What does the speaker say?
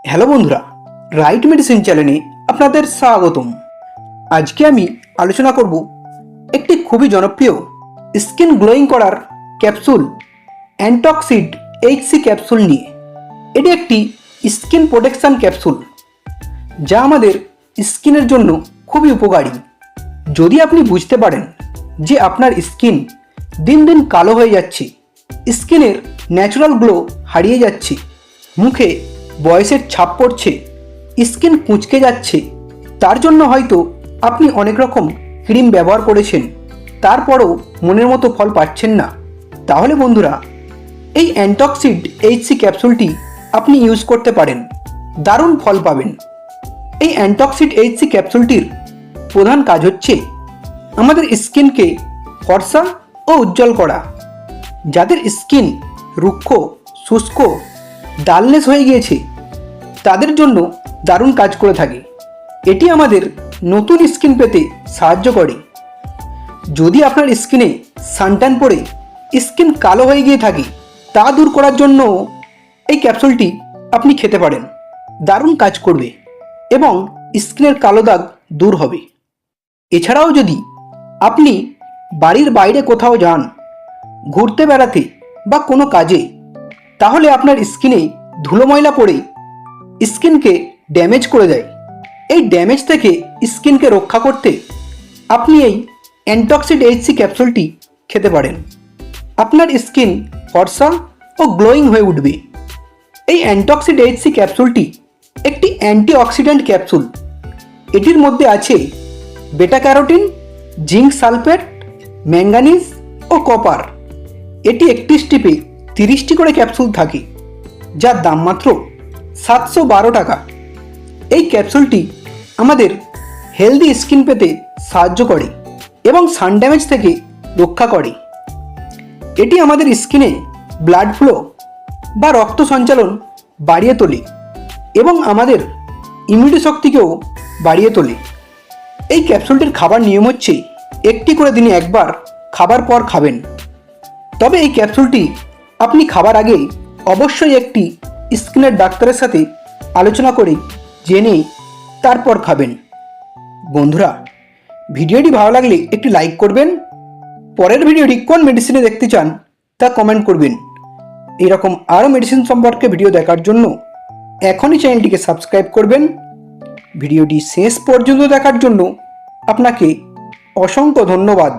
Hello বন্ধুরা, right medicine চ্যানেলে আপনাদের স্বাগতম। আজকে আমি আলোচনা করব একটি খুবই জনপ্রিয় স্কিন গ্লোয়িং করার ক্যাপসুল অ্যান্টক্সিড এইচসি ক্যাপসুল নিয়ে। এটি একটি স্কিন প্রোটেকশন ক্যাপসুল যা আমাদের স্কিনের জন্য খুবই উপকারী। যদি আপনি বুঝতে পারেন যে আপনার স্কিন দিন দিন কালো হয়ে যাচ্ছে, স্কিনের ন্যাচারাল গ্লো হারিয়ে যাচ্ছে, মুখে বয়সের ছাপ পড়ছে, স্কিন কুঁচকে যাচ্ছে, তার জন্য হয়তো আপনি অনেক রকম ক্রিম ব্যবহার করেছেন, তারপরও মনের মতো ফল পাচ্ছেন না, তাহলে বন্ধুরা এই অ্যান্টক্সিড এইচসি ক্যাপসুলটি আপনি ইউজ করতে পারেন, দারুণ ফল পাবেন। এই অ্যান্টক্সিড এইচসি ক্যাপসুলটির প্রধান কাজ হচ্ছে আমাদের স্কিনকে ফর্সা ও উজ্জ্বল করা। যাদের স্কিন রুক্ষ, শুষ্ক, ডালনেস হয়ে গিয়েছে তাদের জন্য দারুণ কাজ করে থাকে। এটি আমাদের নতুন স্কিন পেতে সাহায্য করে। যদি আপনার স্কিনে সানট্যান পড়ে স্কিন কালো হয়ে গিয়ে থাকে, তা দূর করার জন্য এই ক্যাপসুলটি আপনি খেতে পারেন, দারুণ কাজ করবে এবং স্কিনের কালো দাগ দূর হবে। এছাড়াও যদি আপনি বাড়ির বাইরে কোথাও যান, ঘুরতে বেড়াতে বা কোনো কাজে, তাহলে আপনার স্কিনে ধুলো ময়লা পড়ে স্কিনকে ড্যামেজ করে দেয়। এই ড্যামেজ থেকে স্কিনকে রক্ষা করতে আপনি এই অ্যান্টক্সিড এইচসি ক্যাপসুলটি খেতে পারেন। আপনার স্কিন ফর্সা ও গ্লোয়িং হয়ে উঠবে। এই অ্যান্টক্সিড এইচসি ক্যাপসুলটি একটি অ্যান্টিঅক্সিডেন্ট ক্যাপসুল। এটির মধ্যে আছে beta carotene, zinc sulphate, manganese ও কপার। এটি একটি স্টিপে 30টি করে ক্যাপসুল থাকে, যার দাম মাত্র 712 টাকা। এই ক্যাপসুলটি আমাদের হেলদি স্কিন পেতে সাহায্য করে এবং সান ড্যামেজ থেকে রক্ষা করে। এটি আমাদের স্কিনে ব্লাড ফ্লো বা রক্ত সঞ্চালন বাড়িয়ে তোলে এবং আমাদের ইমিউনিটি শক্তিকেও বাড়িয়ে তোলে। এই ক্যাপসুলটির খাবার নিয়ম হচ্ছে একটি করে দিনে একবার খাবার পর খাবেন। তবে এই ক্যাপসুলটি আপনি খাবার আগে অবশ্যই একটি স্কিনের ডাক্তারের সাথে আলোচনা করে জেনে তারপর খাবেন। বন্ধুরা, ভিডিওটি ভালো লাগলে একটি লাইক করবেন। পরের ভিডিওটি কোন মেডিসিনে দেখতে চান তা কমেন্ট করবেন। এরকম আরও মেডিসিন সম্পর্কে ভিডিও দেখার জন্য এখনই চ্যানেলটিকে সাবস্ক্রাইব করবেন। ভিডিওটি শেষ পর্যন্ত দেখার জন্য আপনাকে অসংখ্য ধন্যবাদ।